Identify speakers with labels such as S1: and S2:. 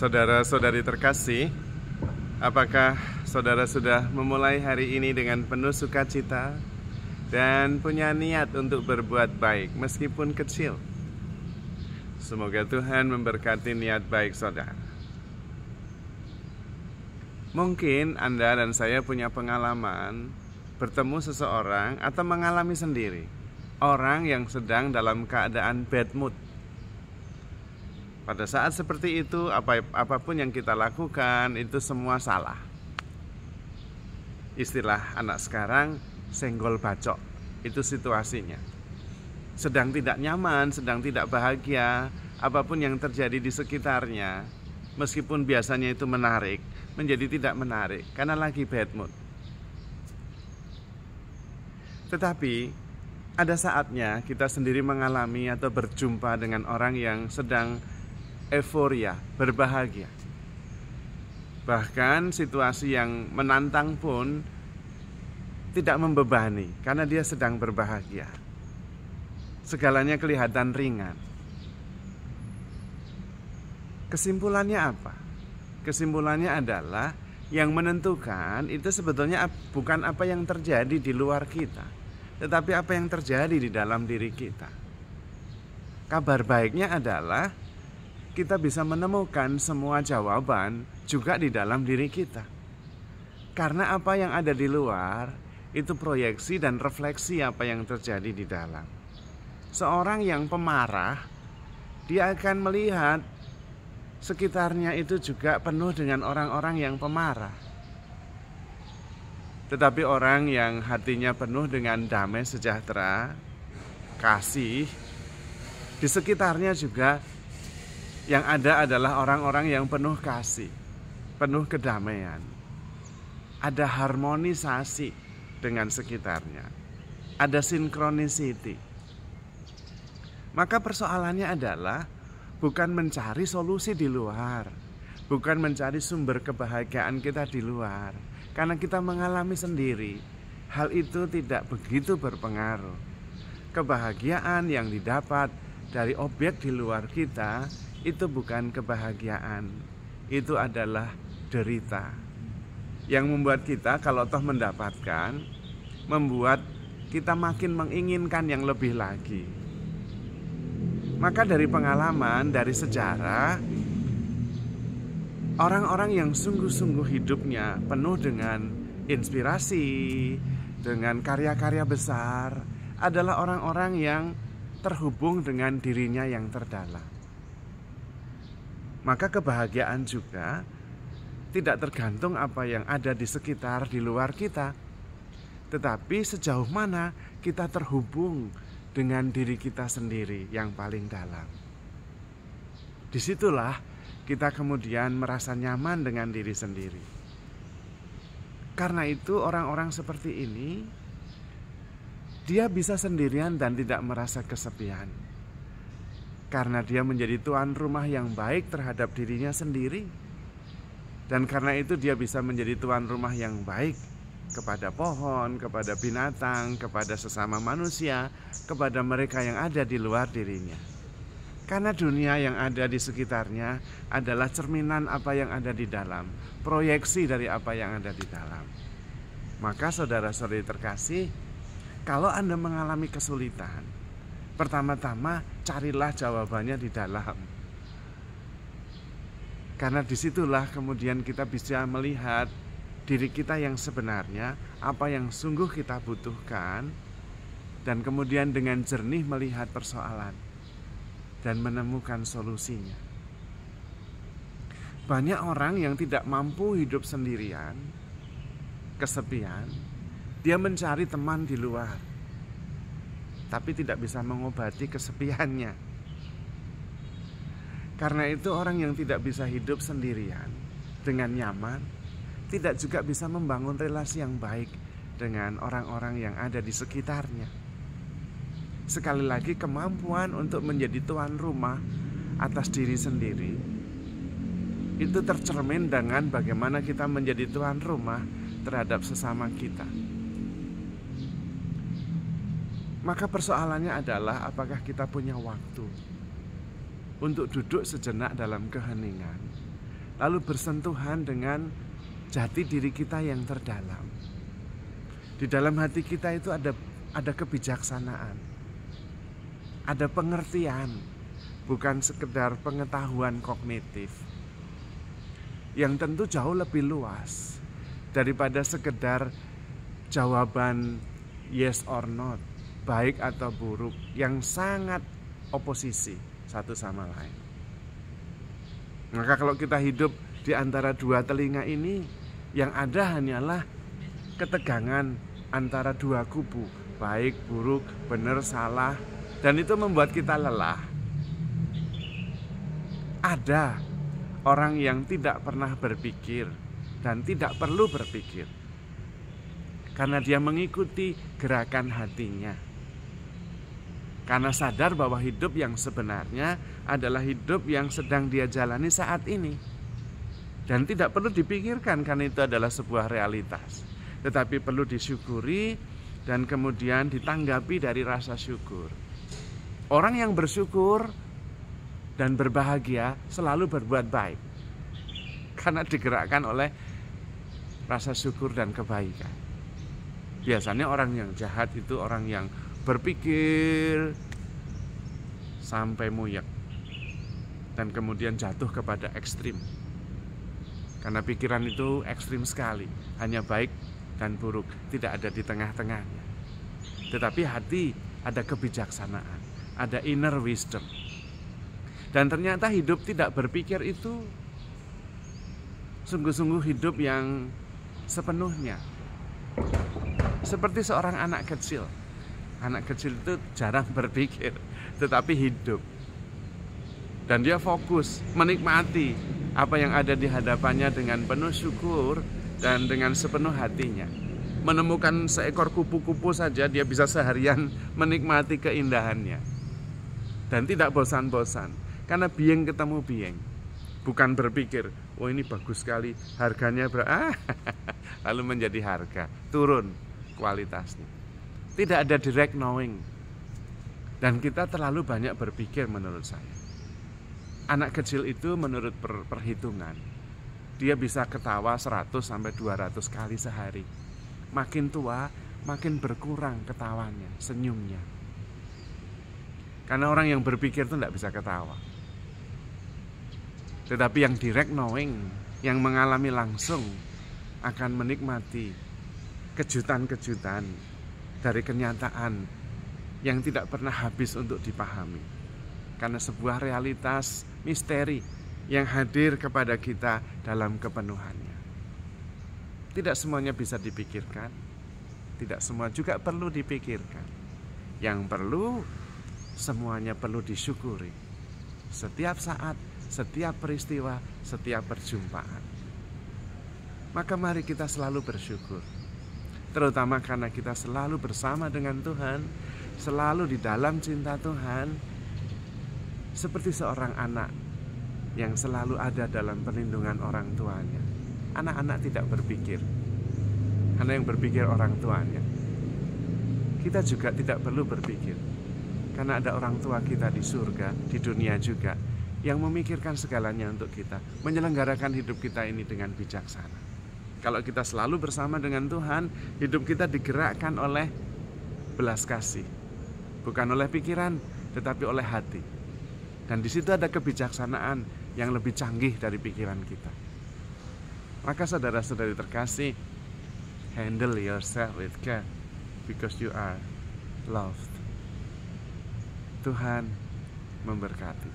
S1: Saudara-saudari terkasih, apakah saudara sudah memulai hari ini dengan penuh sukacita dan punya niat untuk berbuat baik meskipun kecil? Semoga Tuhan memberkati niat baik saudara. Mungkin Anda dan saya punya pengalaman bertemu seseorang atau mengalami sendiri orang yang sedang dalam keadaan bad mood. Pada saat seperti itu, apapun yang kita lakukan itu semua salah. Istilah anak sekarang, senggol bacok, itu situasinya. Sedang tidak nyaman, sedang tidak bahagia, apapun yang terjadi di sekitarnya, meskipun biasanya itu menarik, menjadi tidak menarik karena lagi bad mood. Tetapi ada saatnya kita sendiri mengalami atau berjumpa dengan orang yang sedang euforia, berbahagia. Bahkan situasi yang menantang pun tidak membebani karena dia sedang berbahagia. Segalanya kelihatan ringan. Kesimpulannya apa? Kesimpulannya adalah yang menentukan itu sebetulnya bukan apa yang terjadi di luar kita, tetapi apa yang terjadi di dalam diri kita. Kabar baiknya adalah kita bisa menemukan semua jawaban juga di dalam diri kita. Karena apa yang ada di luar itu proyeksi dan refleksi apa yang terjadi di dalam. Seorang yang pemarah, dia akan melihat sekitarnya itu juga penuh dengan orang-orang yang pemarah. Tetapi orang yang hatinya penuh dengan damai sejahtera, kasih, di sekitarnya juga yang ada adalah orang-orang yang penuh kasih, penuh kedamaian. Ada harmonisasi dengan sekitarnya. Ada sinkronisiti. Maka persoalannya adalah bukan mencari solusi di luar, bukan mencari sumber kebahagiaan kita di luar. Karena kita mengalami sendiri, hal itu tidak begitu berpengaruh. Kebahagiaan yang didapat dari objek di luar kita itu bukan kebahagiaan, itu adalah derita. Yang membuat kita kalau toh mendapatkan, membuat kita makin menginginkan yang lebih lagi. Maka dari pengalaman, dari sejarah, orang-orang yang sungguh-sungguh hidupnya penuh dengan inspirasi, dengan karya-karya besar, adalah orang-orang yang terhubung dengan dirinya yang terdalam. Maka kebahagiaan juga tidak tergantung apa yang ada di sekitar, di luar kita, tetapi sejauh mana kita terhubung dengan diri kita sendiri yang paling dalam. Disitulah kita kemudian merasa nyaman dengan diri sendiri. Karena itu orang-orang seperti ini, dia bisa sendirian dan tidak merasa kesepian. Karena dia menjadi tuan rumah yang baik terhadap dirinya sendiri. Dan karena itu dia bisa menjadi tuan rumah yang baik kepada pohon, kepada binatang, kepada sesama manusia, kepada mereka yang ada di luar dirinya. Karena dunia yang ada di sekitarnya adalah cerminan apa yang ada di dalam, proyeksi dari apa yang ada di dalam. Maka saudara-saudari terkasih, kalau Anda mengalami kesulitan, pertama-tama carilah jawabannya di dalam. Karena disitulah kemudian kita bisa melihat diri kita yang sebenarnya, apa yang sungguh kita butuhkan, dan kemudian dengan jernih melihat persoalan dan menemukan solusinya. Banyak orang yang tidak mampu hidup sendirian, kesepian, dia mencari teman di luar, tapi tidak bisa mengobati kesepiannya. Karena itu orang yang tidak bisa hidup sendirian dengan nyaman, tidak juga bisa membangun relasi yang baik dengan orang-orang yang ada di sekitarnya. Sekali lagi, kemampuan untuk menjadi tuan rumah atas diri sendiri itu tercermin dengan bagaimana kita menjadi tuan rumah terhadap sesama kita. Maka persoalannya adalah apakah kita punya waktu untuk duduk sejenak dalam keheningan lalu bersentuhan dengan jati diri kita yang terdalam. Di dalam hati kita itu ada kebijaksanaan, ada pengertian, bukan sekedar pengetahuan kognitif yang tentu jauh lebih luas daripada sekedar jawaban yes or not, baik atau buruk, yang sangat oposisi satu sama lain. Maka kalau kita hidup di antara dua telinga ini, yang ada hanyalah ketegangan antara dua kubu, baik, buruk, benar, salah, dan itu membuat kita lelah. Ada orang yang tidak pernah berpikir dan tidak perlu berpikir karena dia mengikuti gerakan hatinya, karena sadar bahwa hidup yang sebenarnya adalah hidup yang sedang dia jalani saat ini dan tidak perlu dipikirkan karena itu adalah sebuah realitas, tetapi perlu disyukuri dan kemudian ditanggapi dari rasa syukur. Orang yang bersyukur dan berbahagia selalu berbuat baik karena digerakkan oleh rasa syukur dan kebaikan. Biasanya orang yang jahat itu orang yang berpikir sampai muyek dan kemudian jatuh kepada ekstrim. Karena pikiran itu ekstrim sekali, hanya baik dan buruk, tidak ada di tengah-tengahnya. Tetapi hati ada kebijaksanaan, ada inner wisdom. Dan ternyata hidup tidak berpikir itu sungguh-sungguh hidup yang sepenuhnya. Seperti seorang anak kecil. Anak kecil itu jarang berpikir, tetapi hidup. Dan dia fokus, menikmati apa yang ada di hadapannya dengan penuh syukur dan dengan sepenuh hatinya. Menemukan seekor kupu-kupu saja dia bisa seharian menikmati keindahannya. Dan tidak bosan-bosan, karena bieng ketemu bieng. Bukan berpikir, oh ini bagus sekali, harganya berapa, lalu menjadi harga, turun kualitasnya. Tidak ada direct knowing. Dan kita terlalu banyak berpikir menurut saya. Anak kecil itu menurut perhitungan, dia bisa ketawa 100 sampai 200 kali sehari. Makin tua, makin berkurang ketawanya, senyumnya. Karena orang yang berpikir itu tidak bisa ketawa. Tetapi yang direct knowing, yang mengalami langsung, akan menikmati kejutan-kejutan dari kenyataan yang tidak pernah habis untuk dipahami. Karena sebuah realitas misteri yang hadir kepada kita dalam kepenuhannya. Tidak semuanya bisa dipikirkan, tidak semua juga perlu dipikirkan. Yang perlu, semuanya perlu disyukuri. Setiap saat, setiap peristiwa, setiap perjumpaan. Maka mari kita selalu bersyukur. Terutama karena kita selalu bersama dengan Tuhan, selalu di dalam cinta Tuhan. Seperti seorang anak yang selalu ada dalam perlindungan orang tuanya. Anak-anak tidak berpikir, karena yang berpikir orang tuanya. Kita juga tidak perlu berpikir, karena ada orang tua kita di surga, di dunia juga, yang memikirkan segalanya untuk kita, menyelenggarakan hidup kita ini dengan bijaksana. Kalau kita selalu bersama dengan Tuhan, hidup kita digerakkan oleh belas kasih, bukan oleh pikiran, tetapi oleh hati. Dan di situ ada kebijaksanaan yang lebih canggih dari pikiran kita. Maka saudara-saudari terkasih, handle yourself with care because you are loved. Tuhan memberkati.